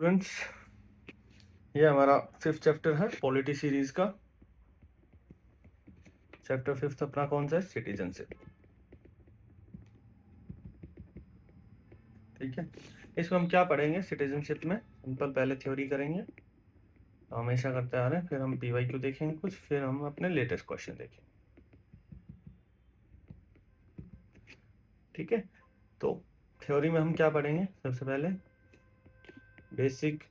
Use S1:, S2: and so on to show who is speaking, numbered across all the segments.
S1: Students, ये हमारा 5th chapter है पॉलिटी सीरीज का। चैप्टर 5th अपना कौन सा है? सिटीजनशिप। ठीक है, इसमें हम क्या पढ़ेंगे? सिटीजनशिप में सिंपल पहले थ्योरी करेंगे, तो हमेशा करते आ रहे हैं, फिर हम पीवाईक्यू देखेंगे कुछ, फिर हम अपने लेटेस्ट क्वेश्चन देखेंगे। ठीक है, तो थ्योरी में हम क्या पढ़ेंगे? सबसे पहले बेसिक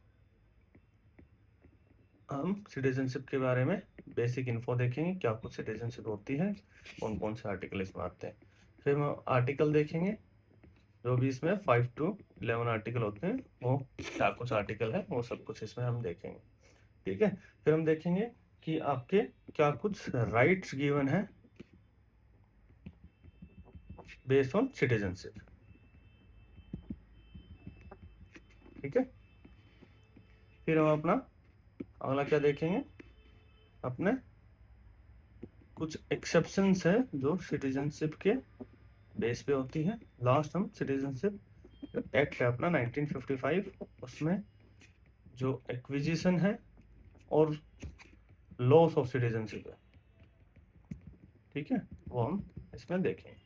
S1: हम सिटीजनशिप के बारे में बेसिक इन्फो देखेंगे, क्या कुछ सिटीजनशिप होती है, कौन कौन से आर्टिकल इसमें आते हैं। फिर हम आर्टिकल देखेंगे, जो भी इसमें 5 to 11 आर्टिकल होते हैं, वो क्या कुछ आर्टिकल है वो सब कुछ इसमें हम देखेंगे। ठीक है, फिर हम देखेंगे कि आपके क्या कुछ राइट्स गिवन है बेस्ड ऑन सिटीजनशिप। ठीक है, फिर हम अपना अगला क्या देखेंगे? अपने कुछ एक्सेप्शंस है जो सिटीजनशिप के बेस पे होती है। लास्ट हम सिटीजनशिप एक्ट है अपना 1955, उसमें जो एक्विजिशन है और लॉस ऑफ सिटीजनशिप है, ठीक है, वो हम इसमें देखेंगे।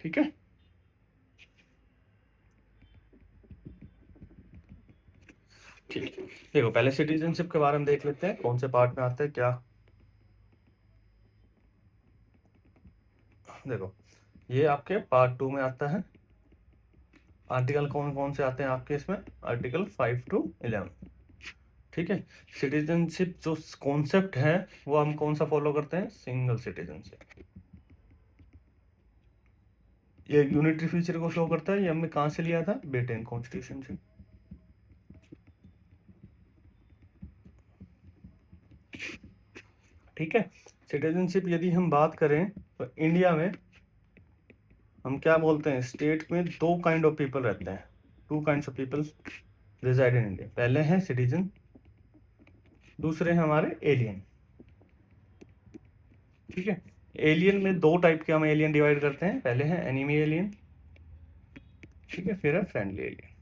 S1: ठीक है, ठीक है, देखो पहले सिटीजनशिप के बारे में देख लेते हैं, कौन से पार्ट में आता है क्या। देखो ये आपके पार्ट 2 में आता है। आर्टिकल कौन कौन से आते हैं आपके इसमें? Article 5 to 11। ठीक है, सिटीजनशिप जो कॉन्सेप्ट है वो हम कौन सा फॉलो करते हैं? Single citizenship. ये यूनिटरी फीचर को शो करता है। ये हमने कहाँ से लिया था? ब्रिटेन कॉन्स्टिट्यूशन से। ठीक है, सिटीजनशिप यदि हम बात करें तो इंडिया में हम क्या बोलते हैं? स्टेट में दो काइंड ऑफ पीपल रहते हैं, two kinds of people reside in India. पहले हैं सिटीजन, दूसरे हैं हमारे एलियन। ठीक है, एलियन में दो टाइप के हम एलियन डिवाइड करते हैं। पहले है एनिमी एलियन, ठीक है, फिर है फ्रेंडली एलियन।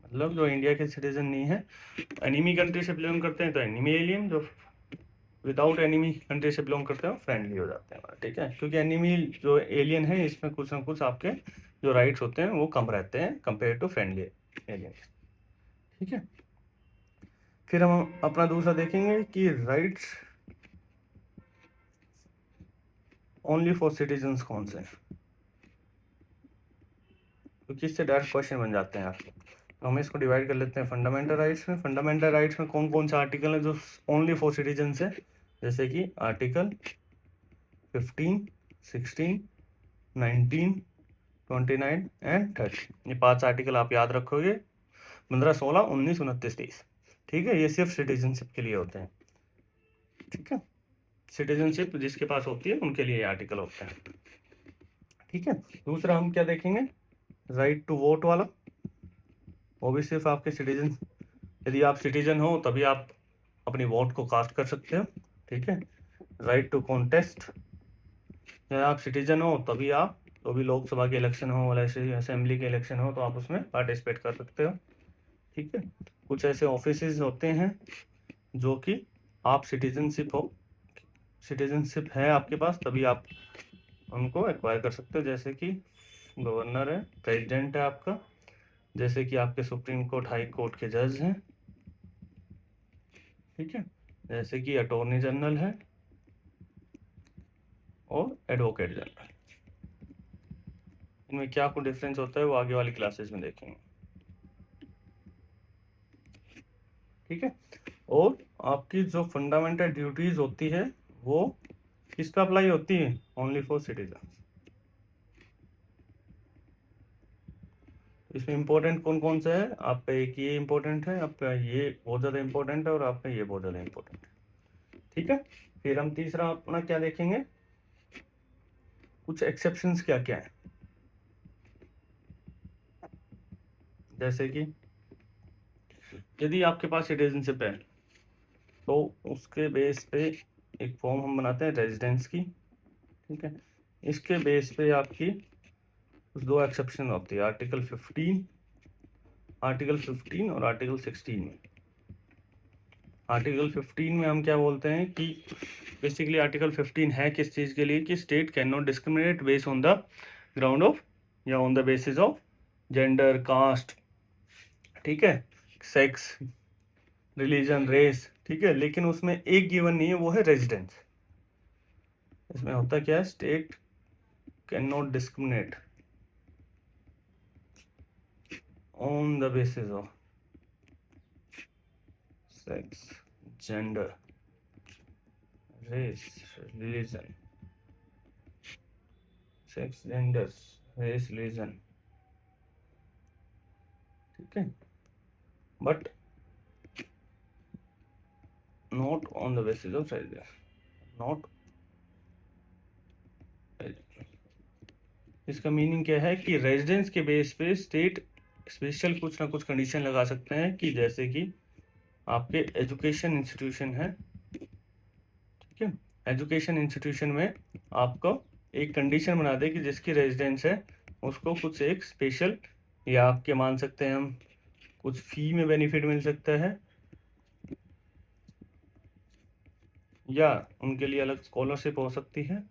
S1: मतलब जो इंडिया के सिटीजन नहीं है, एनिमी कंट्री से बिलोंग करते हैं तो एनिमी एलियन, जो विदाउट एनिमी कंट्री से बिलोंग करते हैं फ्रेंडली हो जाते हैं। ठीक है, क्योंकि एनिमी जो एलियन है इसमें कुछ ना कुछ आपके जो राइट्स होते हैं वो कम रहते हैं कंपेयर टू फ्रेंडली एलियन। ठीक है, फिर हम अपना दूसरा देखेंगे कि राइट्स ओनली फॉर सिटीजन्स कौन से हैं, क्योंकि इससे डायरेक्ट क्वेश्चन बन जाते हैं आपके। तो हम इसको डिवाइड कर लेते हैं फंडामेंटल राइट्स में। फंडामेंटल राइट्स में कौन कौन से आर्टिकल हैं जो ओनली फॉर सिटीजन्स है? जैसे कि आर्टिकल 15, 16, 19, 29 एंड 30। ये 5 आर्टिकल आप याद रखोगे, 15, 16, 19, 29, 30। ठीक है, ये सिर्फ सिटीजनशिप के लिए होते हैं। ठीक है, सिटीजनशिप जिसके पास होती है उनके लिए ये आर्टिकल होते हैं। ठीक है, दूसरा हम क्या देखेंगे? राइट टू वोट वाला। वो भी सिर्फ आपके सिटीजन, यदि आप सिटीजन हो तभी आप अपनी वोट को कास्ट कर सकते हो। ठीक है, राइट टू कॉन्टेस्ट, या आप सिटीजन हो तभी आप, तो भी लोकसभा के इलेक्शन हो, ऐसे असेंबली के इलेक्शन हो, तो आप उसमें पार्टिसिपेट कर सकते हो। ठीक है, कुछ ऐसे ऑफिसेज होते हैं जो कि आप सिटीजनशिप हो, सिटीजनशिप है आपके पास तभी आप उनको एक्वायर कर सकते हो। जैसे कि गवर्नर है, प्रेसिडेंट है आपका, जैसे कि आपके सुप्रीम कोर्ट, हाई कोर्ट के जज हैं। ठीक है, जैसे कि अटॉर्नी जनरल है और एडवोकेट जनरल। इनमें क्या कुछ डिफरेंस होता है वो आगे वाली क्लासेस में देखेंगे। ठीक है, और आपकी जो फंडामेंटल ड्यूटीज होती है वो किस पे अप्लाई होती है? Only for citizen. इसमें इंपॉर्टेंट कौन कौन सा है? आपका एक ये इंपॉर्टेंट है, आपका ये बहुत ज़्यादा इंपॉर्टेंट है, और आपका ये बहुत ज़्यादा इंपॉर्टेंट है। ठीक है, फिर हम तीसरा अपना क्या देखेंगे? कुछ एक्सेप्शंस क्या क्या है। जैसे कि यदि आपके पास सिटीजनशिप है तो उसके बेस पे एक फॉर्म हम बनाते हैं रेजिडेंस की। ठीक है, इसके बेस पे आपकी कुछ दो एक्सेप्शन होती है, आर्टिकल 15 आर्टिकल 15 और आर्टिकल 16 में। आर्टिकल 15 में हम क्या बोलते हैं कि बेसिकली आर्टिकल 15 है किस चीज़ के लिए कि state can not discriminate based on the ground of या on the basis of gender, caste, ठीक है, सेक्स, रिलीजन, रेस, ठीक है, लेकिन उसमें एक गिवन नहीं है, वो है रेजिडेंस। इसमें होता क्या है, state can not discriminate on the basis of sex, gender, race, religion, sex, gender, race, religion, ठीक है, but not on the basis of residence, not. इसका मीनिंग क्या है कि रेजिडेंस के बेस पे स्टेट स्पेशल कुछ ना कुछ कंडीशन लगा सकते हैं, कि जैसे कि आपके एजुकेशन इंस्टीट्यूशन है, ठीक है, एजुकेशन इंस्टीट्यूशन में आपको एक कंडीशन बना दे कि जिसकी रेजिडेंस है उसको कुछ एक स्पेशल, या आपके मान सकते हैं हम कुछ फी में बेनिफिट मिल सकता है, या उनके लिए अलग स्कॉलरशिप हो सकती है,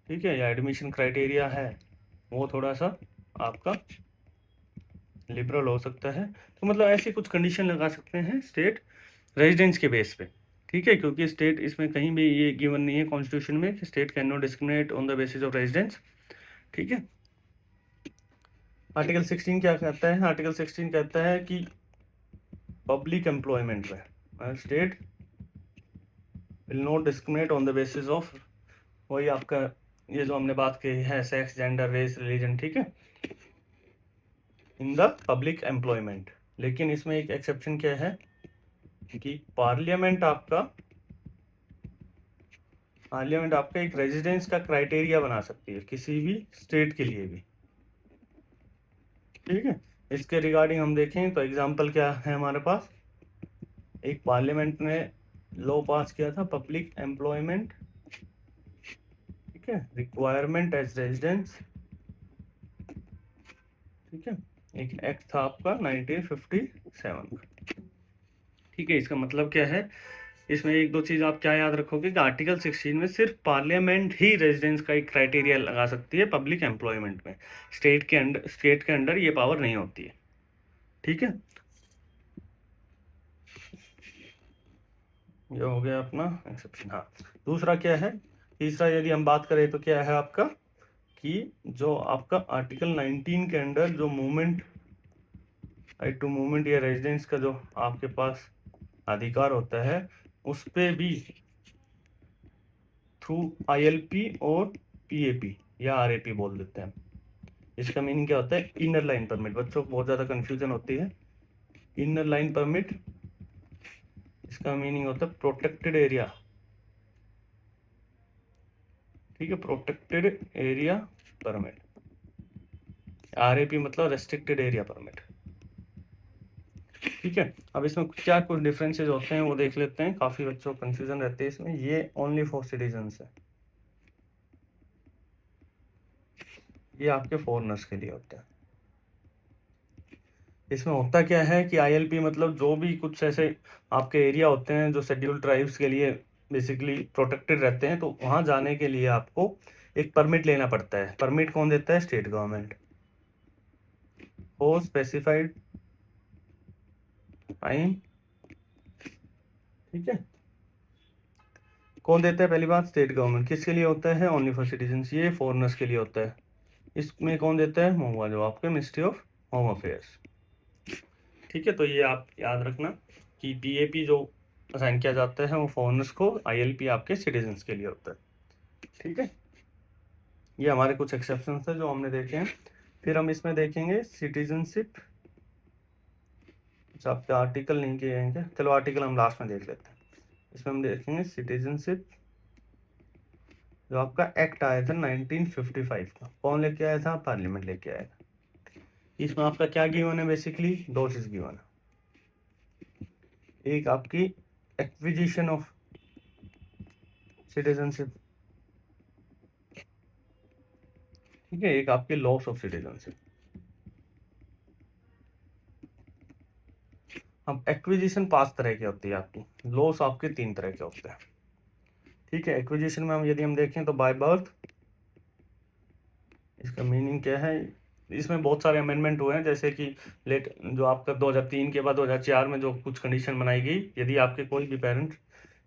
S1: ठीक है, या एडमिशन क्राइटेरिया है वो थोड़ा सा आपका लिबरल हो सकता है। तो मतलब ऐसी कुछ कंडीशन लगा सकते हैं स्टेट रेजिडेंस के बेस पे, ठीक है, क्योंकि स्टेट इसमें कहीं भी ये गिवन नहीं है कॉन्स्टिट्यूशन में कि state can not discriminate on the basis of residence, ठीक है। आर्टिकल 16 क्या कहता है, आर्टिकल 16 कहता है कि पब्लिक एम्प्लॉयमेंट में state will not discriminate on the basis of, वही आपका ये जो हमने बात की है, सेक्स, जेंडर, रेस, रिलीजन, ठीक है, इन द पब्लिक एम्प्लॉयमेंट। लेकिन इसमें एक एक्सेप्शन क्या है कि पार्लियामेंट आपका एक रेजिडेंस का क्राइटेरिया बना सकती है किसी भी स्टेट के लिए भी, ठीक है। इसके रिगार्डिंग हम देखें तो एग्जांपल क्या है हमारे पास, एक पार्लियामेंट ने लॉ पास किया था पब्लिक एम्प्लॉयमेंट, ठीक है, रिक्वायरमेंट एज रेजिडेंस, ठीक है, एक एक्ट था आपका 1957 का, ठीक है। इसका मतलब क्या है, इसमें एक दो चीज आप क्या याद रखोगे कि आर्टिकल 16 में सिर्फ पार्लियामेंट ही रेजिडेंस का एक क्राइटेरिया लगा सकती है पब्लिक एम्प्लॉयमेंट में, स्टेट के अंडर ये पावर नहीं होती है, ठीक है। ये हो गया अपना एक्सेप्शन। हाँ, दूसरा क्या है, तीसरा यदि हम बात करें तो क्या है आपका कि जो आपका आर्टिकल 19 के अंडर जो मूवमेंट, राइट टू मूवमेंट या रेजिडेंस का जो आपके पास अधिकार होता है, उस पे भी थ्रू आईएलपी और पीएपी या आरएपी बोल देते हैं। इसका मीनिंग क्या होता है, इनर लाइन परमिट। बच्चों को बहुत ज़्यादा कंफ्यूजन होती है। इनर लाइन परमिट, इसका मीनिंग होता है प्रोटेक्टेड एरिया, ठीक है, प्रोटेक्टेड एरिया परमिट। आरएपी मतलब रेस्ट्रिक्टेड एरिया परमिट, ठीक है। अब इसमें क्या कुछ डिफरेंसेस होते हैं वो देख लेते हैं, काफ़ी बच्चों को कंफ्यूजन रहती है इसमें। ये ओनली फॉर सिटीजन्स है, ये आपके फॉरेनर्स के लिए होता है। इसमें होता क्या है कि आईएलपी मतलब जो भी कुछ ऐसे आपके एरिया होते हैं जो शेड्यूल्ड ट्राइब्स के लिए बेसिकली प्रोटेक्टेड रहते हैं, तो वहाँ जाने के लिए आपको एक परमिट लेना पड़ता है। परमिट कौन देता है, state government, for specified time, ठीक है। कौन देता है, पहली बात स्टेट गवर्नमेंट। किसके लिए होता है, ओनली फॉर सिटीजन्स, ये फॉरेनर्स के लिए होता है। इसमें कौन देता है, मोवा, जो आपके मिनिस्ट्री ऑफ होम अफेयर्स, ठीक है। तो ये आप याद रखना कि पीएपी जो असाइन किया जाता है वो फॉरेनर्स को, आईएलपी आपके सिटीजन्स के लिए होता है, ठीक है। ये हमारे कुछ एक्सेप्शंस है जो हमने देखे हैं। फिर हम इसमें देखेंगे सिटीजनशिप, अच्छा आपके आर्टिकल नहीं किए हैं क्या, चलो आर्टिकल हम लास्ट में देख लेते हैं। इसमें हम देखेंगे सिटीजनशिप, जो आपका एक्ट आया था 1955 का, कौन लेके आया था, पार्लियामेंट लेके आया था। इसमें आपका क्या गिवन है, बेसिकली दो चीज गिवन है। एक आपकी एक्विजिशन ऑफ सिटीजनशिप, ठीक है, एक आपके लॉस ऑफ सिटीजनशिप। अब एक्विजिशन 5 तरह की होती है आपकी, लॉस आपके 3 तरह के होते हैं। ठीक है, एक्विजिशन में यदि हम देखें तो बाय बर्थ, इसका मीनिंग क्या है, इसमें बहुत सारे अमेंडमेंट हुए हैं, जैसे कि लेट जो आपका 2003 के बाद 2004 में जो कुछ कंडीशन बनाई गई, यदि आपके कोई भी पेरेंट,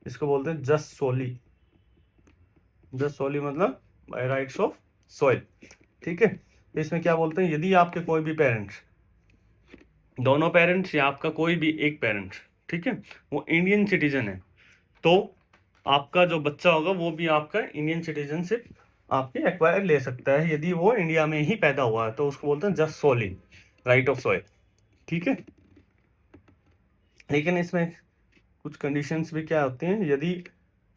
S1: इसको बोलते हैं जस्ट सोली, जस्ट सोली मतलब बाय राइट्स ऑफ सॉइल। ठीक है, इसमें क्या बोलते हैं, यदि आपके कोई भी पेरेंट्स, दोनों पेरेंट्स या आपका कोई भी एक पेरेंट्स, ठीक है, वो इंडियन सिटीजन है, तो आपका जो बच्चा होगा वो भी आपका इंडियन सिटीजनशिप आपके एक्वायर ले सकता है, यदि वो इंडिया में ही पैदा हुआ है, तो उसको बोलते हैं just soli right of soil. ठीक है, लेकिन इसमें कुछ कंडीशंस भी क्या होती हैं, यदि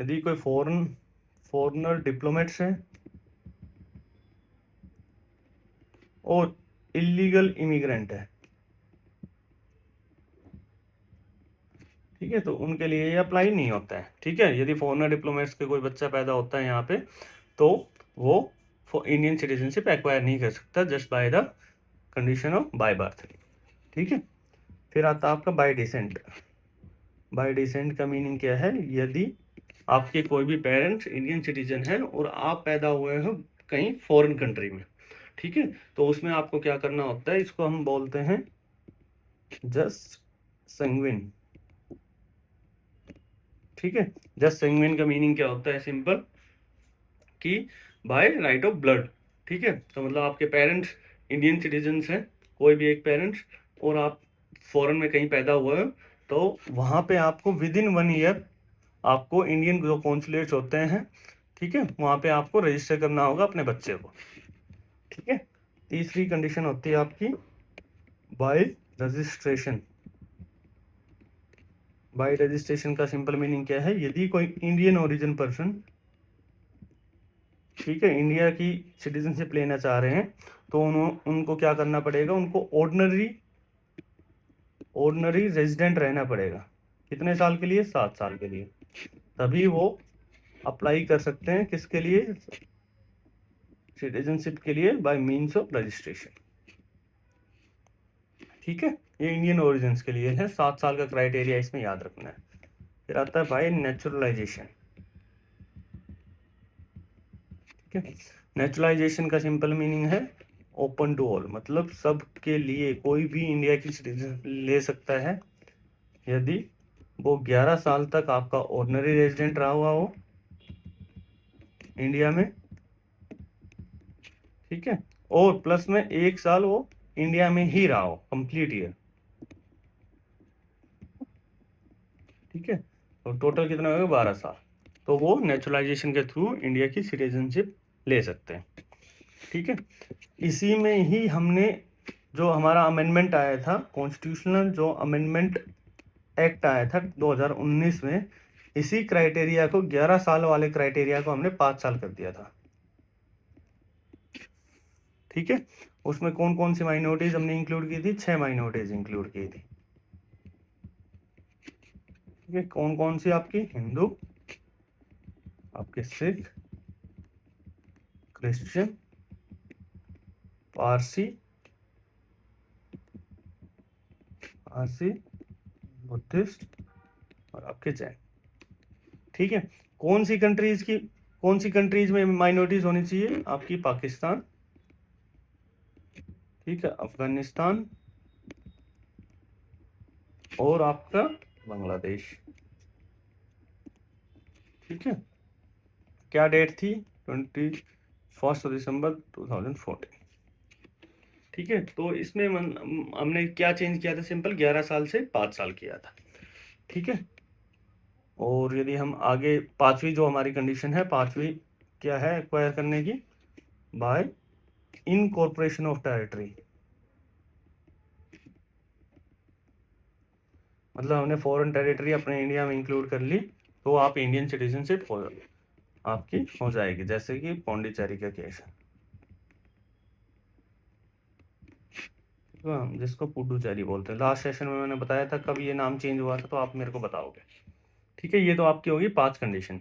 S1: यदि कोई फॉरेनर डिप्लोमेट्स है और इलीगल इमिग्रेंट है, ठीक है, तो उनके लिए ये अप्लाई नहीं होता है। ठीक है, यदि फॉरेनर डिप्लोमेट्स के कोई बच्चा पैदा होता है यहाँ पे, तो वो इंडियन सिटीजनशिप एक्वायर नहीं कर सकता just by the condition of by birth. ठीक है, फिर आता है आपका बाय डिसेंट। बाय डिसेंट का मीनिंग क्या है, यदि आपके कोई भी पेरेंट्स इंडियन सिटीजन है और आप पैदा हुए हो कहीं फॉरेन कंट्री में, ठीक है, तो उसमें आपको क्या करना होता है, इसको हम बोलते हैं जस्ट संगविन। ठीक है, जस्ट संगविन का मीनिंग क्या होता है, सिंपल कि बाय राइट ऑफ ब्लड। ठीक है, तो मतलब आपके पेरेंट्स इंडियन सिटीजन्स हैं, कोई भी एक पेरेंट्स, और आप फॉरेन में कहीं पैदा हुए हो, तो वहाँ पे आपको विद इन 1 ईयर आपको इंडियन जो कॉन्सुलेट्स होते हैं, ठीक है, वहाँ पे आपको रजिस्टर करना होगा अपने बच्चे को। ठीक है, तीसरी कंडीशन होती है आपकी बाय रजिस्ट्रेशन। बाय रजिस्ट्रेशन का सिंपल मीनिंग क्या है, यदि कोई इंडियन ओरिजिन पर्सन, ठीक है, इंडिया की सिटीजनशिप लेना चाह रहे हैं, तो उनको क्या करना पड़ेगा, उनको ऑर्डिनरी रेजिडेंट रहना पड़ेगा। कितने साल के लिए, 7 साल के लिए, तभी वो अप्लाई कर सकते हैं किसके लिए, सिटीजनशिप के लिए बाय मीन्स ऑफ रजिस्ट्रेशन। ठीक है, ये इंडियन ओरिजिन के लिए है, 7 साल का क्राइटेरिया इसमें याद रखना है। फिर आता है बाय नेचुरलाइजेशन। ठीक है, नेचुरलाइजेशन का सिंपल मीनिंग है ओपन टू ऑल, मतलब सबके लिए, कोई भी इंडिया की सिटीजन ले सकता है, यदि वो 11 साल तक आपका ऑर्डिनरी रेजिडेंट रहा हुआ हो इंडिया में। ठीक है, और प्लस में 1 साल वो इंडिया में ही रहा हो, कंप्लीट ईयर। ठीक है, तो टोटल कितना हो गया, 12 साल, तो वो नेचुरलाइजेशन के थ्रू इंडिया की सिटीजनशिप ले सकते हैं। ठीक है, इसी में ही हमने जो हमारा अमेंडमेंट आया था, कॉन्स्टिट्यूशनल जो अमेंडमेंट एक्ट आया था 2019 में, इसी क्राइटेरिया को 11 साल वाले क्राइटेरिया को हमने 5 साल कर दिया था। ठीक है, उसमें कौन कौन सी माइनॉरिटीज हमने इंक्लूड की थी, 6 माइनॉरिटीज इंक्लूड की थी। ठीक है, कौन कौन सी, आपकी हिंदू, आपके सिख, क्रिश्चियन, पारसी, बुद्धिस्ट और आपके जैन। ठीक है, कौन सी कंट्रीज में माइनॉरिटीज होनी चाहिए, आपकी पाकिस्तान, ठीक है, अफगानिस्तान और आपका बांग्लादेश। ठीक है, क्या डेट थी, 21 दिसंबर 2014। ठीक है, तो इसमें हमने क्या चेंज किया था, सिंपल 11 साल से 5 साल किया था। ठीक है, और यदि हम आगे पांचवी जो हमारी कंडीशन है, पांचवी क्या है एक्वायर करने की, बाय इनकॉर्पोरेशन ऑफ टेरिटरी, मतलब हमने फॉरेन टेरिटरी अपने इंडिया में इंक्लूड कर ली, तो आप इंडियन सिटीजनशिप आपकी हो जाएगी, जैसे कि पौंडीचेरी का केस है, जिसको पुडुचेरी बोलते हैं। लास्ट सेशन में मैंने बताया था कब ये नाम चेंज हुआ था, तो आप मेरे को बताओगे। ठीक है, ये तो आपकी होगी 5 कंडीशन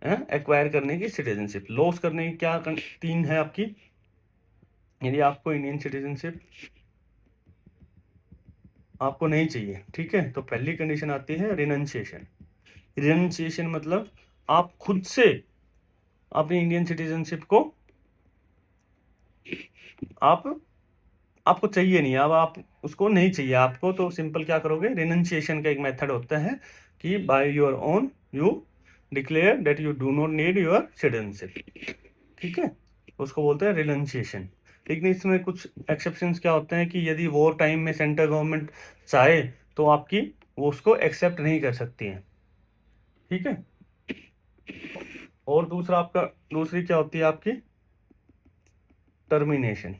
S1: है एक्वायर करने की सिटीजनशिप। लॉस करने की क्या 3 है आपकी, यदि आपको इंडियन सिटीजनशिप आपको नहीं चाहिए, ठीक है। तो पहली कंडीशन आती है रिनंसिएशन। रिनंसिएशन मतलब आप खुद से अपनी इंडियन सिटीजनशिप को आपको चाहिए नहीं, अब आप उसको नहीं चाहिए आपको, तो सिंपल क्या करोगे, रिनंसिएशन का एक मेथड होता है कि by your own you declare that you do not need your citizenship, ठीक है, उसको बोलते हैं रिनंसिएशन। लेकिन इसमें कुछ एक्सेप्शंस क्या होते हैं कि यदि वॉर टाइम में सेंट्रल गवर्नमेंट चाहे तो आपकी वो उसको एक्सेप्ट नहीं कर सकती है, ठीक है। और दूसरी क्या होती है आपकी, टर्मिनेशन,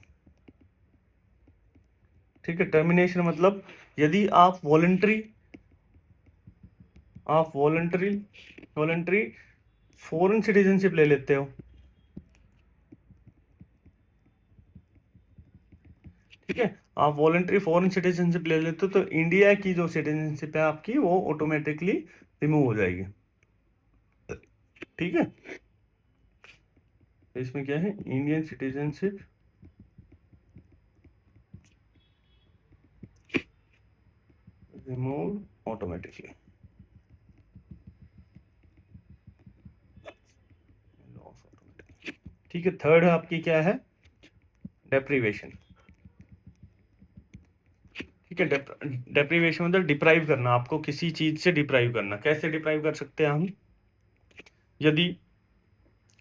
S1: ठीक है। टर्मिनेशन मतलब यदि आप वॉलंटरी फॉरेन सिटीजनशिप ले लेते हो, ठीक है, आप वॉलंटरी फॉरेन सिटीजनशिप ले लेते हो तो इंडिया की जो सिटीजनशिप है आपकी वो ऑटोमेटिकली रिमूव हो जाएगी, ठीक है। इसमें क्या है, इंडियन सिटीजनशिप रिमूव ऑटोमेटिकली, ठीक है। थर्ड है आपकी क्या है, डेप्रीवेशन, ठीक है। डेप्रीवेशन मतलब डिप्राइव करना, आपको किसी चीज से डिप्राइव करना। कैसे डिप्राइव कर सकते हैं हम, यदि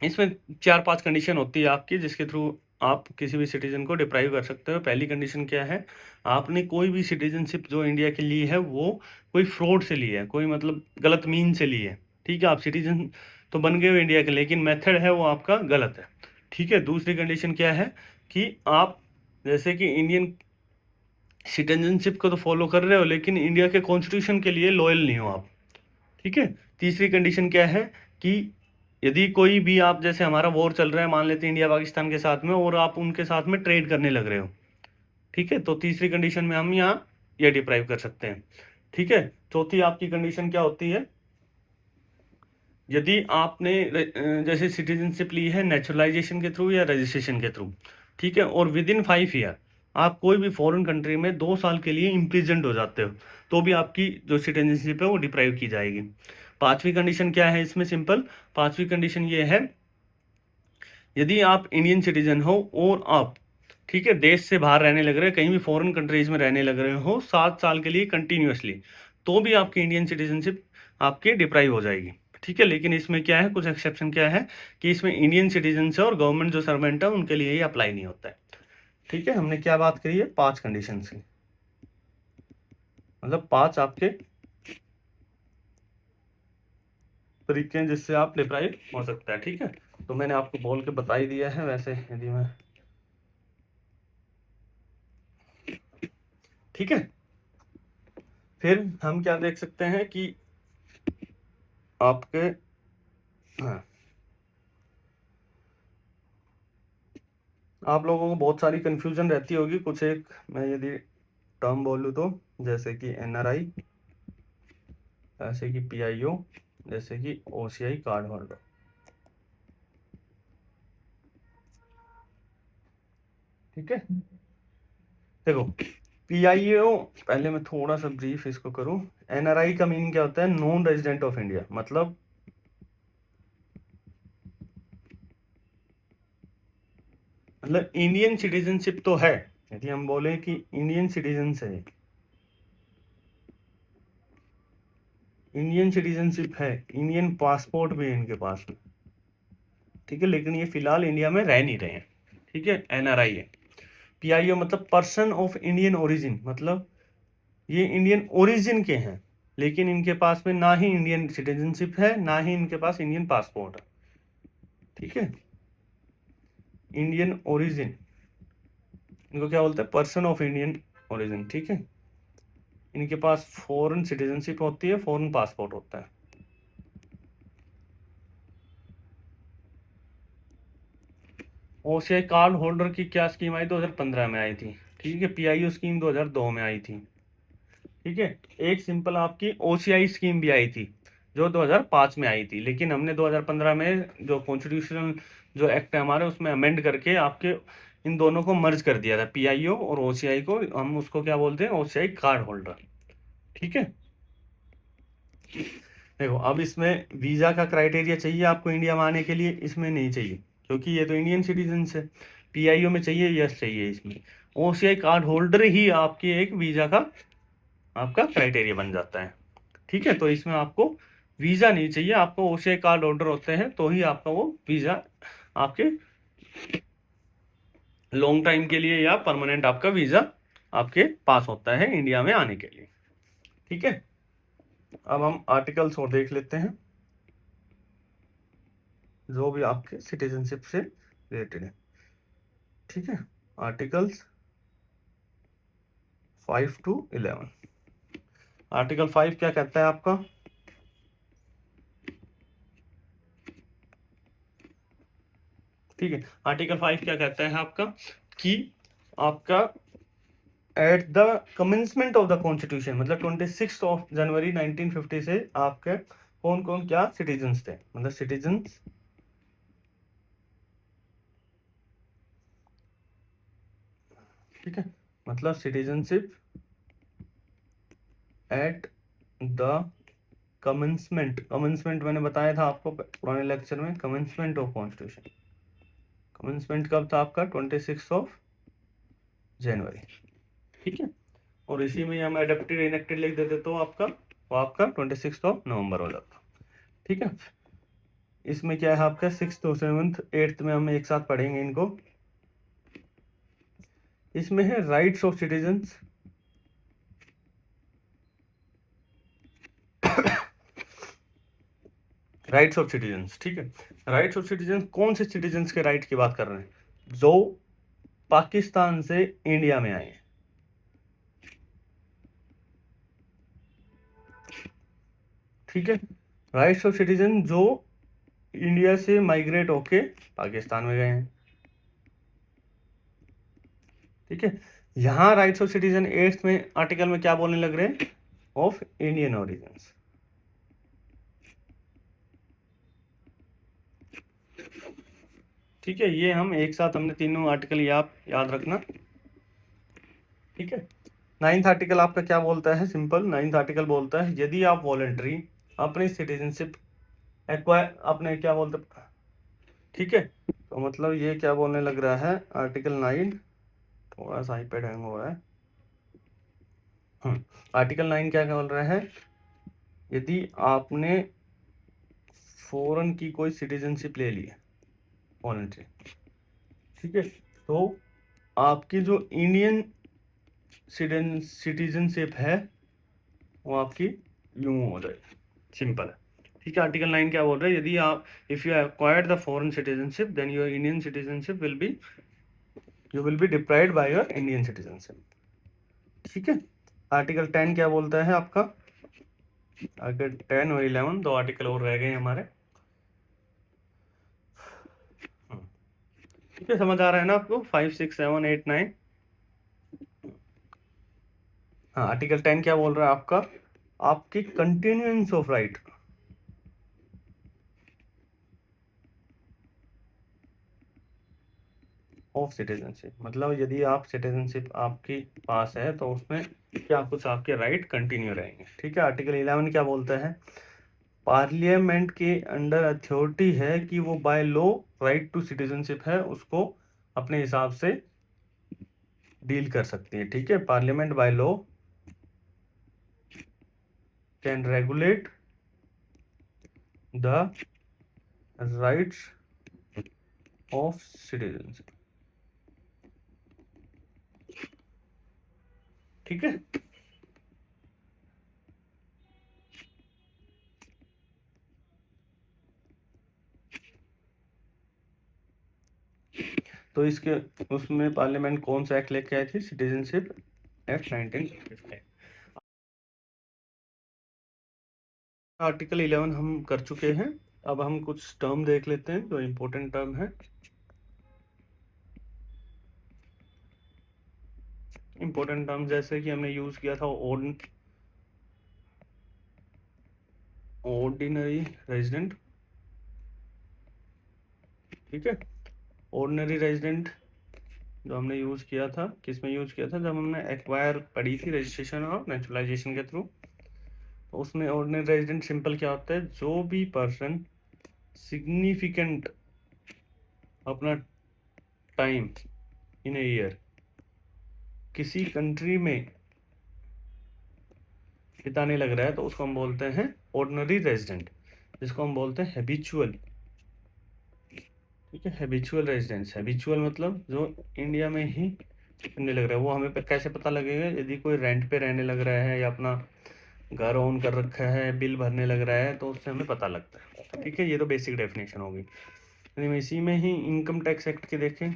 S1: इसमें 4-5 कंडीशन होती है आपकी जिसके थ्रू आप किसी भी सिटीजन को डिप्राइव कर सकते हो। पहली कंडीशन क्या है, आपने कोई भी सिटीजनशिप जो इंडिया के लिए है वो कोई फ्रॉड से ली है, कोई मतलब गलत मीन से ली है, ठीक है। आप सिटीजन तो बन गए हो इंडिया के, लेकिन मेथड है वो आपका गलत है, ठीक है। दूसरी कंडीशन क्या है कि आप जैसे कि इंडियन सिटीजनशिप को तो फॉलो कर रहे हो लेकिन इंडिया के कॉन्स्टिट्यूशन के लिए लॉयल नहीं हो आप, ठीक है। तीसरी कंडीशन क्या है कि यदि कोई भी आप, जैसे हमारा वॉर चल रहा है मान लेते हैं इंडिया पाकिस्तान के साथ में, और आप उनके साथ में ट्रेड करने लग रहे हो, ठीक है, तो तीसरी कंडीशन में हम यहाँ ये डिप्राइव कर सकते हैं, ठीक है। चौथी आपकी कंडीशन क्या होती है, यदि आपने जैसे सिटीजनशिप ली है नेचुरलाइजेशन के थ्रू या रजिस्ट्रेशन के थ्रू, ठीक है, और विद इन 5 ईयर आप कोई भी फॉरेन कंट्री में 2 साल के लिए इम्प्रिजेंट हो जाते हो, तो भी आपकी जो सिटीजनशिप है वो डिप्राइव की जाएगी। पांचवी कंडीशन क्या है इसमें, सिंपल, पांचवी कंडीशन ये है, यदि आप इंडियन सिटीजन हो और आप, ठीक है, देश से बाहर रहने लग रहे हो, कहीं भी फॉरेन कंट्रीज में रहने लग रहे हो 7 साल के लिए कंटिन्यूअसली, तो भी आपकी इंडियन सिटीजनशिप आपकी डिप्राइव हो जाएगी, ठीक है। लेकिन इसमें क्या है, कुछ एक्सेप्शन क्या है कि इसमें इंडियन सिटीजन से और गवर्नमेंट जो सर्वेंट है उनके लिए ये अप्लाई नहीं होता है, ठीक है। हमने क्या बात करी है, 5 कंडीशन की, मतलब 5 आपके तरीके हैं जिससे आप डिप्राइव हो सकता है, ठीक है। तो मैंने आपको बोल के बता ही दिया है, वैसे यदि मैं, ठीक है। फिर हम क्या देख सकते हैं कि आपके, हाँ, आप लोगों को बहुत सारी कंफ्यूजन रहती होगी, कुछ एक मैं यदि टर्म बोलूँ तो, जैसे कि एनआरआई, जैसे कि पीआईओ, जैसे कि ओसीआई कार्ड होल्डर, ठीक है। देखो पीआईओ, पहले मैं थोड़ा सा ब्रीफ इसको करूं। एनआरआई का मीनिंग क्या होता है, नॉन रेजिडेंट ऑफ इंडिया, मतलब इंडियन सिटीजनशिप तो है, यदि हम बोले कि इंडियन सिटीजन से, इंडियन सिटीजनशिप है, इंडियन पासपोर्ट भी है इनके पास में, ठीक है, लेकिन ये फिलहाल इंडिया में रह नहीं रहे हैं, ठीक है, एनआरआई है। पीआईओ मतलब पर्सन ऑफ इंडियन ओरिजिन, मतलब ये इंडियन ओरिजिन के हैं लेकिन इनके पास में ना ही इंडियन सिटीजनशिप है ना ही इनके पास इंडियन पासपोर्ट है, ठीक है। इंडियन ओरिजिन, इनको क्या बोलते हैं, पर्सन ऑफ इंडियन ओरिजिन, ठीक है। इनके पास फॉरेन सिटीजनशिप होती है, फॉरेन पासपोर्ट होता है। ओसीआई कार्ड होल्डर की क्या स्कीम आई, 2015 में आई थी, ठीक है। पीआईओ स्कीम 2002 में आई थी, ठीक है। एक सिंपल आपकी ओसीआई स्कीम भी आई थी जो 2005 में आई थी, लेकिन हमने 2015 में जो कॉन्स्टिट्यूशनल जो एक्ट है हमारे उसमें अमेंड करके आपके इन दोनों को मर्ज कर दिया था, पीआईओ और ओसीआई को, हम उसको क्या बोलते हैं, ओसीआई कार्ड होल्डर। ठीक है, देखो अब इसमें वीजा का क्राइटेरिया चाहिए आपको इंडिया में आने के लिए, इसमें नहीं चाहिए क्योंकि ये तो इंडियन सिटीजन है। पीआईओ में चाहिए, यस चाहिए, इसमें ओसीआई कार्ड होल्डर ही आपकी एक वीजा का आपका क्राइटेरिया बन जाता है। ठीक है, तो इसमें आपको वीजा नहीं चाहिए, आपको ओसीआई कार्ड होल्डर होते हैं तो ही आपका वो वीजा आपके लॉन्ग टाइम के लिए या परमानेंट आपका वीजा आपके पास होता है इंडिया में आने के लिए। ठीक है, अब हम आर्टिकल्स और देख लेते हैं जो भी आपके सिटीजनशिप से रिलेटेड है। ठीक है, आर्टिकल्स 5 to 11। आर्टिकल 5 क्या कहता है आपका, ठीक है, आर्टिकल 5 क्या कहता है आपका कि आपका at the commencement of the constitution, मतलब 26 जनवरी 1950 से आपके कौन कौन क्या सिटीजन्स थे, मतलब सिटीजन्स ठीक है, मतलब सिटीजनशिप एट द कमेंसमेंट मैंने बताया था आपको पुराने लेक्चर में, कमेंसमेंट ऑफ कॉन्स्टिट्यूशन, कमेंसमेंट कब था आपका 26 जनवरी। ठीक है, और इसी में हम एडेप्टेड इनेक्टेड लिख देते तो आपका वो आपका 26 नवंबर हो जाता। ठीक है, इसमें क्या है आपका 6th और 7th 8th में हम एक साथ पढ़ेंगे इनको। इसमें है rights of citizens, rights of citizens. ठीक है, राइट्स ऑफ सिटीजन्स कौन से सिटीजन्स के राइट की बात कर रहे हैं, जो पाकिस्तान से इंडिया में आए हैं। ठीक है, राइट्स ऑफ सिटीजन जो इंडिया से माइग्रेट होके पाकिस्तान में गए हैं। ठीक है, यहाँ राइट्स ऑफ सिटीजन 8th में आर्टिकल में क्या बोलने लग रहे हैं, ऑफ इंडियन ओरिजिन। ठीक है, ये हम एक साथ हमने तीनों आर्टिकल याद रखना। ठीक है, 9th आर्टिकल आपका क्या बोलता है, सिंपल 9th आर्टिकल बोलता है यदि आप वॉलंटरी अपनी सिटीजनशिप एक्वायर अपने क्या बोलते। ठीक है, तो मतलब ये क्या बोलने लग रहा है आर्टिकल 9, थोड़ा सा आईपैड हैंग हो रहा है। आर्टिकल 9 क्या बोल रहा है, यदि आपने फॉरेन की कोई सिटीजनशिप ले ली है वॉलंटरी, ठीक है, तो आपकी जो इंडियन सिटीजनशिप है वो आपकी यूं हो जाएगी, सिंपल है। ठीक है, आर्टिकल 9 क्या बोल रहा है, यदि आप if you acquired the foreign citizenship then your Indian citizenship you will be deprived by your Indian citizenship. ठीक है, आर्टिकल 10 क्या बोलता है आपका, आर्टिकल 10 और 11 दो आर्टिकल और रह गए हमारे। ठीक है, समझ आ रहा है ना आपको, 5 6 7 8 9। हाँ, आर्टिकल 10 क्या बोल रहा है आपका, आपकी continuance of right of citizenship, मतलब यदि आप सिटीजनशिप आपके पास है तो उसमें क्या कुछ आपके राइट कंटिन्यू रहेंगे। ठीक है, आर्टिकल 11 क्या बोलता है, पार्लियामेंट के अंडर अथॉरिटी है कि वो by law right to citizenship है उसको अपने हिसाब से डील कर सकती है। ठीक है, parliament by law can regulate the rights of citizenship. ठीक है, तो इसके उसमें पार्लियामेंट कौन सा एक्ट लेके आई थी, सिटीजनशिप एक्ट 1955। आर्टिकल 11 हम कर चुके हैं, अब हम कुछ टर्म देख लेते हैं जो इम्पोर्टेंट टर्म है। इम्पोर्टेंट टर्म जैसे कि हमने यूज किया था ऑर्डिनरी रेजिडेंट। ठीक है, ऑर्डिनरी रेजिडेंट जो हमने यूज किया था, किस में यूज किया था, जब हमने एक्वायर पढ़ी थी रजिस्ट्रेशन और नेचुरलाइजेशन के थ्रू। तो उसमें ऑर्डिनरी रेजिडेंट सिंपल क्या होता है, जो भी पर्सन सिग्निफिकेंट अपना टाइम इन ए ईयर किसी कंट्री में बिताने लग रहा है तो उसको हम बोलते हैं ऑर्डिनरी रेजिडेंट, जिसको हम बोलते हैं हैबिचुअल। ठीक है, हैबिचुअल रेजिडेंस। हैबिचुअल मतलब जो इंडिया में ही रहने लग रहा है। वो हमें कैसे पता लगेगा, यदि कोई रेंट पे रहने लग रहा है या अपना घर ओन कर रखा है, बिल भरने लग रहा है, तो उससे हमें पता लगता है। ठीक है, ये तो बेसिक डेफिनेशन होगी। यदि इसी में ही इनकम टैक्स एक्ट के देखें,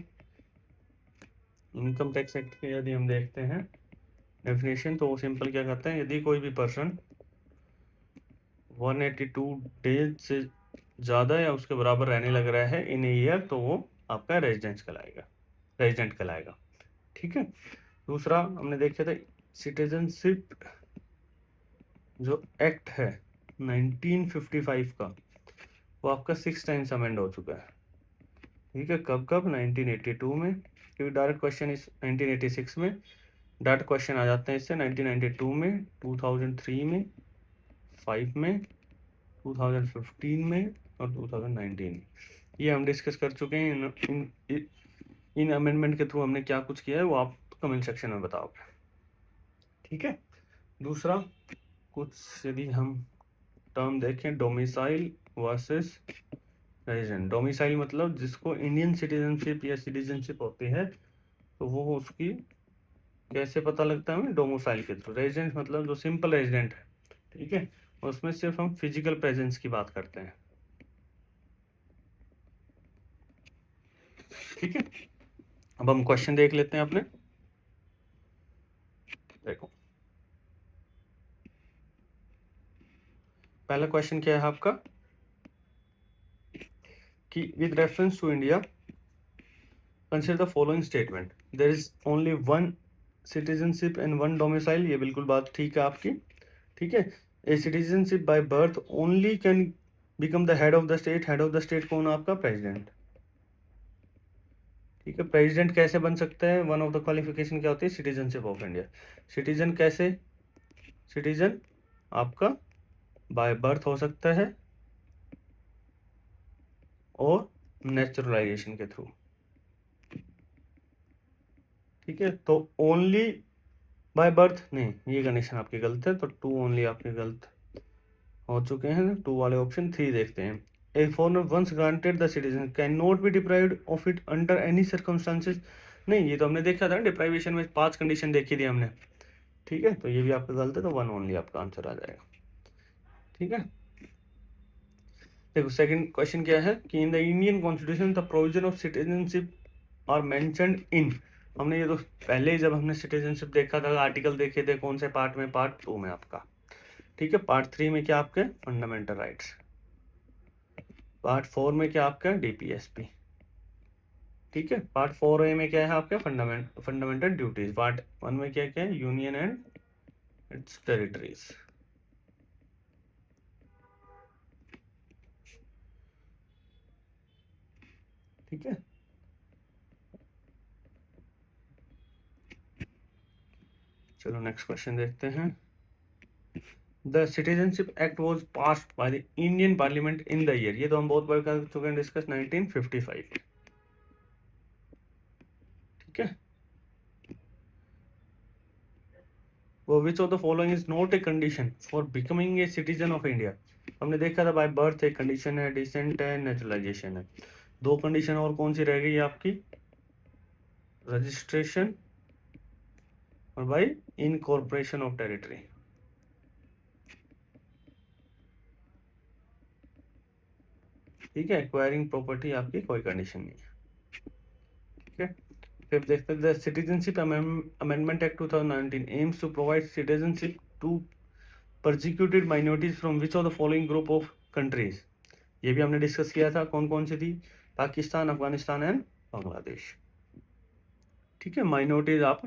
S1: इनकम टैक्स एक्ट के यदि हम देखते हैं डेफिनेशन, तो वो सिंपल क्या कहते हैं, यदि कोई भी पर्सन 182 डेज से ज़्यादा या उसके बराबर रहने लग रहा है इन ईयर, तो वो आपका रेजिडेंस कहलाएगा, रेजिडेंट कहलाएगा। ठीक है, दूसरा हमने देखा था सिटीजनशिप जो एक्ट है 1955 का, वो आपका 6 टाइम्स अमेंड हो चुका है। ठीक है, कब कब, 1982 में, क्योंकि डायरेक्ट क्वेश्चन इस 1986 में, डायरेक्ट क्वेश्चन आ जाते हैं इससे 1992 में, 2003 में, 5 में, 2015 में और 2019 में। ये हम डिस्कस कर चुके हैं। इन अमेंडमेंट के थ्रू हमने क्या कुछ किया है वो आप कमेंट सेक्शन में बताओगे। ठीक है, दूसरा कुछ यदि हम टर्म देखें, डोमिसाइल वर्सेस रेजिडेंट। डोमिसाइल मतलब जिसको इंडियन सिटीजनशिप या सिटीजनशिप होती है, तो वो उसकी कैसे पता लगता है हमें, डोमिसाइल के थ्रू। रेजिडेंट मतलब जो सिंपल रेजिडेंट है, ठीक है, उसमें सिर्फ हम फिजिकल प्रेजेंस की बात करते हैं। ठीक है, अब हम क्वेश्चन देख लेते हैं अपने। देखो पहला क्वेश्चन क्या है आपका कि with reference to India consider the following statement, there is only one citizenship and one domicile. ये बिल्कुल बात ठीक है आपकी। ठीक है, a citizenship by birth only can become the head of the state. Head of the state कौन, आपका प्रेसिडेंट। ठीक है, प्रेसिडेंट कैसे बन सकता है, वन ऑफ द क्वालिफिकेशन क्या होती है, सिटीजनशिप ऑफ इंडिया। सिटीजन कैसे, सिटीजन आपका बाय बर्थ हो सकता है और नेचुरलाइजेशन के थ्रू। ठीक है, तो ओनली बाय बर्थ नहीं, ये कंडीशन आपकी गलत है, तो 2 ओनली आपके गलत हो चुके हैं। 2 वाले ऑप्शन 3 देखते हैं। A foreigner once granted the citizen can not be deprived of it under any circumstances. नहीं, ये तो हमने देखा था ना, डिप्राइवेशन में 5 कंडीशन देखी थी हमने। ठीक है, तो ये भी आपका गलत है, तो 1 ओनली आपका आंसर आ जाएगा। ठीक है, देखो सेकंड क्वेश्चन क्या है कि in the Indian constitution the provision of citizenship are mentioned in. हमने ये तो पहले ही जब हमने सिटीजनशिप देखा था, आर्टिकल देखे थे, कौन से पार्ट में, पार्ट 2 में आपका। ठीक है, पार्ट 3 में क्या आपके फंडामेंटल राइट्स, पार्ट 4 में क्या आपका डीपीएसपी। ठीक है, पार्ट 4A में क्या है आपका फंडामेंटल ड्यूटीज। पार्ट 1 में क्या क्या है, यूनियन एंड इट्स टेरिटरीज। ठीक है, चलो नेक्स्ट क्वेश्चन देखते हैं। The citizenship act was passed by the Indian parliament in the year. ये तो हम बहुत बार कर चुके हैं डिस्कस, 1955। ठीक है, वो विच of the following is not a condition for becoming a citizen of India. हमने देखा था बाय बर्थ एक कंडीशन है, डिसेंट है, नेचुरलाइजेशन है। 2 कंडीशन और कौन सी रह गई आपकी, रजिस्ट्रेशन और बाय इनकॉर्पोरेशन ऑफ टेरिटरी। ठीक है, एक्वायरिंग प्रॉपर्टी आपकी कोई कंडीशन नहीं है। ठीक है, फिर देखते हैं the citizenship amendment act 2019 aims to provide citizenship to persecuted minorities from which of the following group of countries. ये भी हमने डिस्कस किया था, कौन कौन सी थी, पाकिस्तान, अफगानिस्तान एंड बांग्लादेश। ठीक है, माइनॉरिटीज आप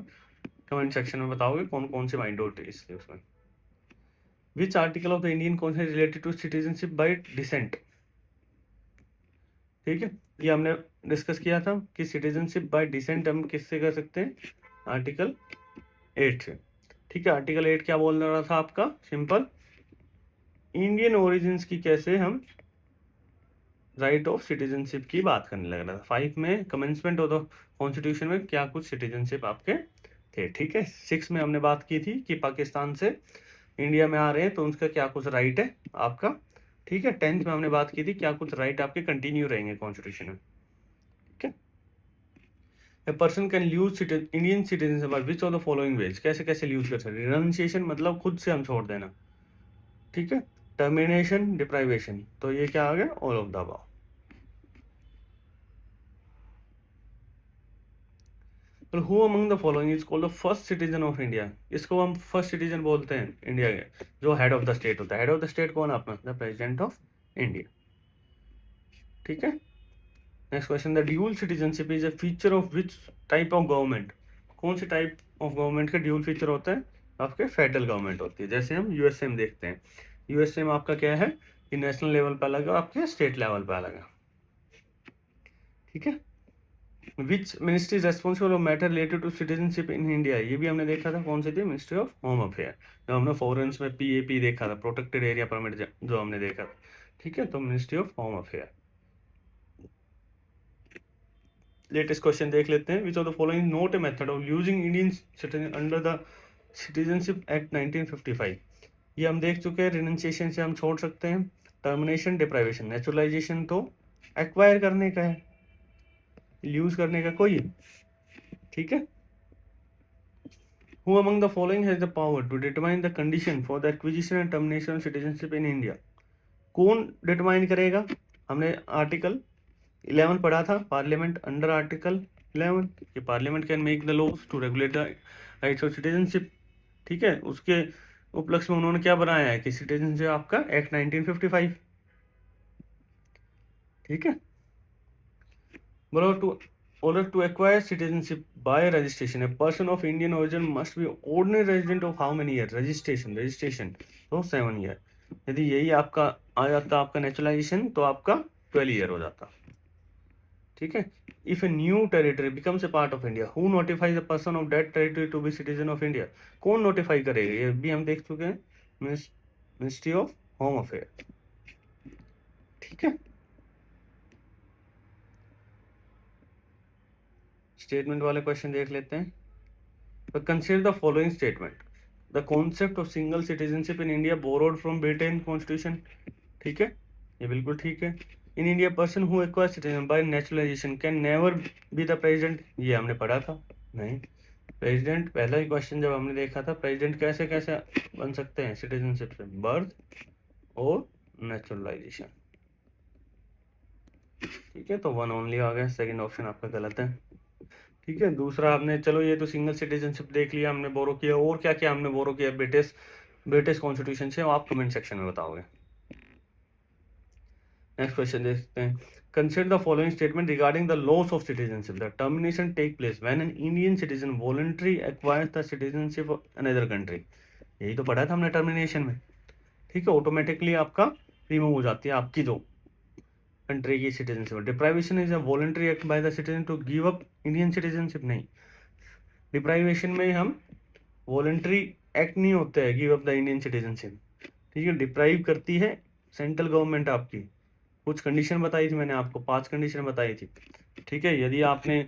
S1: कमेंट सेक्शन में बताओगे कौन कौन सी माइनॉरिटीज थी उसमें। Which article of the Indian constitution related to citizenship by descent. ठीक है, ये हमने डिस्कस किया था कि सिटीजनशिप बाय डिसेंट हम किससे कर सकते हैं, आर्टिकल 8 से। ठीक है, आर्टिकल 8 क्या बोल रहा था आपका, सिंपल इंडियन ओरिजिन्स की कैसे हम राइट ऑफ सिटीजनशिप की बात करने लग रहा था। 5 में कमेंसमेंट ऑफ द कॉन्स्टिट्यूशन में क्या कुछ सिटीजनशिप आपके थे। ठीक है, 6 में हमने बात की थी कि पाकिस्तान से इंडिया में आ रहे हैं तो उनका क्या कुछ राइट है आपका। ठीक है, 10th में हमने बात की थी क्या कुछ राइट आपके कंटिन्यू रहेंगे कॉन्स्टिट्यूशन में। ठीक है, a person can use Indian citizenship by which of the following veg, कैसे कैसे यूज कर सकते हैं। रिनंसिएशन मतलब खुद से हम छोड़ देना। ठीक है, टर्मिनेशन, डिप्राइवेशन, तो ये क्या आ गया, ऑल ऑफ द अबव। तो who among the following is called the first citizen of India, इसको हम फर्स्ट सिटीजन बोलते हैं इंडिया के, जो हेड ऑफ द स्टेट होता है। हेड ऑफ द स्टेट कौन है अपना, द प्रेसिडेंट ऑफ इंडिया। ठीक है, next question, the dual citizenship is a feature of which type of government, कौन से टाइप ऑफ गवर्नमेंट का ड्यूल फीचर होता है, आपके फेडरल गवर्नमेंट होती है। जैसे हम यूएसए में देखते हैं, यूएसए में आपका क्या है कि नेशनल लेवल पे अलग है, आपके स्टेट लेवल पे अलग है। ठीक है, which ministry is responsible of matter related to citizenship in India, ये भी हमने देखा था, कौन सी थी, मिनिस्ट्री ऑफ होम अफेयर। जो हमने फॉरेन्स में पीएपी देखा था, प्रोटेक्टेड एरिया परमिट, जो हमने देखा था। ठीक है, तो ministry of home affair. Latest question देख लेते हैं, विच of the following note a method of using Indian citizen under the citizenship act 1955। ये हम देख चुके हैं, रिनंसिएशन से हम छोड़ सकते हैं, टर्मिनेशन, डिप्राइवेशन, नेचुरलाइजेशन तो एक्वायर करने का है, यूज करने का कोई। ठीक है, Who among the following has the power to determine the condition for the acquisition and termination of citizenship in India? कौन डिटरमाइन करेगा, हमने आर्टिकल 11 पढ़ा था, पार्लियामेंट अंडर आर्टिकल 11, कि parliament can make the laws to regulate the rights of citizenship. ठीक है, उसके उपलक्ष्य में उन्होंने क्या बनाया है कि सिटीजनशिप आपका एक्ट 1955। ठीक है, बोलो to order to acquire citizenship by registration a person of Indian origin must be ordinary resident of how many years, registration तो 7 ईयर। यदि यही आपका आ जाता आपका नेचुरलाइजेशन तो आपका 12 ईयर हो जाता। ठीक है, if a new territory becomes a part of India who notifies the person of that territory to be citizen of India, कौन नोटिफाई करेगा, ये भी हम देख चुके हैं, मिनिस्ट्री ऑफ होम अफेयर। ठीक है, स्टेटमेंट वाले क्वेश्चन देख लेते हैं। तो consider the following statement, the concept of single citizenship in India borrowed from Britain constitution. ठीक है, ये बिल्कुल ठीक है। In India person who acquire citizen bye naturalisation can never be the president, ये हमने पढ़ा था, नहीं। प्रेसिडेंट पहला ही क्वेश्चन जब हमने देखा था, प्रेसिडेंट कैसे कैसे बन सकते हैं सिटीजनशिप से, बर्थ और नेचुरलाइजेशन। ठीक है, तो वन ओनली आ गया, सेकंड ऑप्शन आपका गलत है। ठीक है, दूसरा आपने, चलो ये तो सिंगल सिटीजनशिप देख लिया हमने, बोरो किया, और क्या क्या हमने बोरो किया ब्रिटिश ब्रिटिश कॉन्स्टिट्यूशन से, आप कमेंट सेक्शन में बताओगे। नेक्स्ट क्वेश्चन देखते हैं, consider the following statement regarding the loss of citizenship, the termination take place when an Indian citizen voluntary acquires the citizenship of another country, यही तो पढ़ा था हमने टर्मिनेशन में। ठीक है, ऑटोमेटिकली आपका रिमूव हो जाती है आपकी जो कंट्री की citizenship. Deprivation is a voluntary act by the citizen to give up Indian citizenship, नहीं, डिप्राइवेशन में हम वॉलंटरी एक्ट नहीं होते हैं give up the Indian citizenship. ठीक है, डिप्राइव करती है सेंट्रल गवर्नमेंट आपकी, कुछ कंडीशन बताई थी मैंने आपको, 5 कंडीशन बताई थी। ठीक है, यदि आपने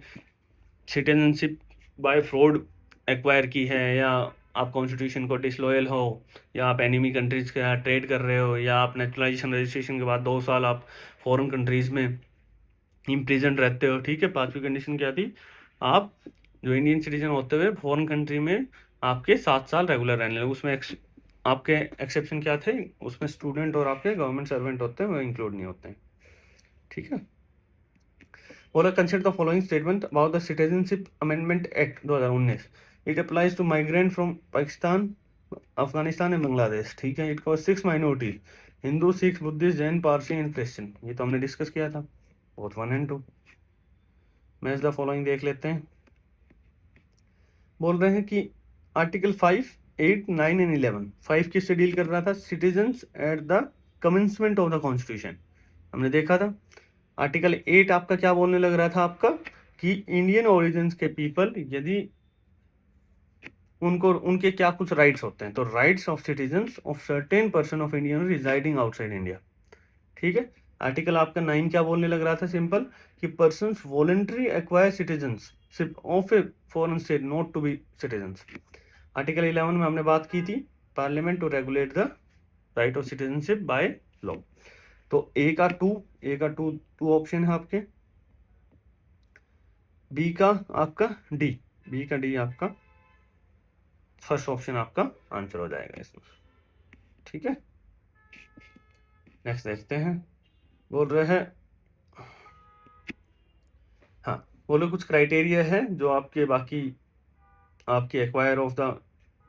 S1: सिटीजनशिप बाय फ्रॉड एक्वायर की है, या आप कॉन्स्टिट्यूशन को डिसलॉयल हो, या आप एनिमी कंट्रीज के साथ ट्रेड कर रहे हो, या आप नेचुरलाइजेशन रजिस्ट्रेशन के बाद 2 साल आप फॉरेन कंट्रीज में इम्प्रिजन रहते हो। ठीक है, 5वीं कंडीशन क्या थी, आप जो इंडियन सिटीजन होते हुए फॉरेन कंट्री में आपके 7 साल रेगुलर रहने लगे, उसमें आपके एक्सेप्शन क्या थे, उसमें स्टूडेंट और आपके गवर्नमेंट सर्वेंट होते हैं, वो इंक्लूड नहीं होते हैं। ठीक है, बोला consider the following statement about the citizenship amendment act 2019, it applies to migrant from Pakistan, Afghanistan and Bangladesh. ठीक है, it cause 6 minorities, Hindu, Sikh, Buddhist, Jain, Parsi and Christian, ये तो हमने डिस्कस किया था, both 1 and 2। Match the following देख लेते हैं, बोल रहे हैं कि आर्टिकल 5, 8, 9 एंड 11, 5 किससे डील कर रहा था, citizens at the commencement of the constitution, हमने देखा था। आर्टिकल 8 आपका क्या बोलने लग रहा था आपका कि इंडियन ओरिजिन के पीपल यदि उनको उनके क्या कुछ राइट्स होते हैं, तो rights of citizens of certain person of Indian residing outside India. ठीक है। आर्टिकल आपका 9 क्या बोलने लग रहा था, सिंपल कि persons voluntary acquire citizenship of a foreign state not to be citizens. Article 11 में हमने बात की थी parliament to regulate the right of citizenship by law. तो ए का टू ऑप्शन है आपके, बी का आपका डी आपका फर्स्ट ऑप्शन आपका आंसर हो जाएगा इसमें। ठीक है, नेक्स्ट देखते हैं। बोल रहे हैं, हाँ बोलो कुछ क्राइटेरिया है जो आपके बाकी आपके एक्वायर ऑफ द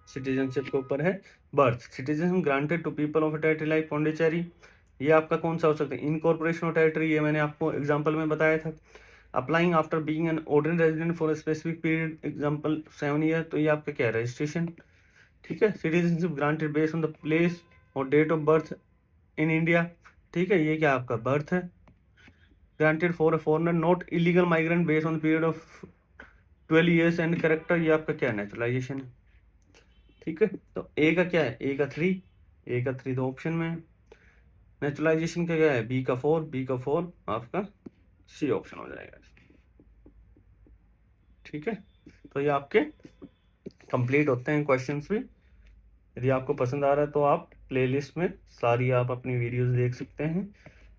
S1: सिटीजनशिप के ऊपर है। Birth citizen granted to people of territory like Pondicherry, ये आपका कौन सा हो सकता है, इनकॉर्पोरेशन ऑफ टेरिटरी, ये मैंने आपको एग्जांपल में बताया था। Applying after being an ordinary resident for a specific period, example 7 year, तो ये आपका क्या है, रजिस्ट्रेशन। ठीक है, citizenship granted based on the place और date of birth in India. ठीक है, ये क्या आपका बर्थ है। Granted for a foreigner not illegal migrant based on period of 12 years and character, ये आपका क्या नेचुरलाइजेशन है। ठीक है, तो ए का क्या है, ए का थ्री तो ऑप्शन में है। नेचुरलाइजेशन का क्या है, बी का 4 आपका सी ऑप्शन हो जाएगा। ठीक है, तो ये आपके कंप्लीट होते हैं क्वेश्चंस भी। यदि आपको पसंद आ रहा है तो आप प्लेलिस्ट में सारी आप अपनी वीडियोस देख सकते हैं,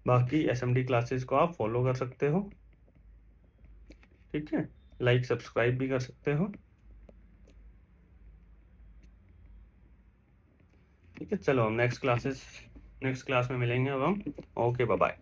S1: बाकी एसएमडी क्लासेस को आप फॉलो कर सकते हो। ठीक है, लाइक सब्सक्राइब भी कर सकते हो। ठीक है, चलो हम नेक्स्ट क्लास में मिलेंगे अब हम। Okay, bye bye.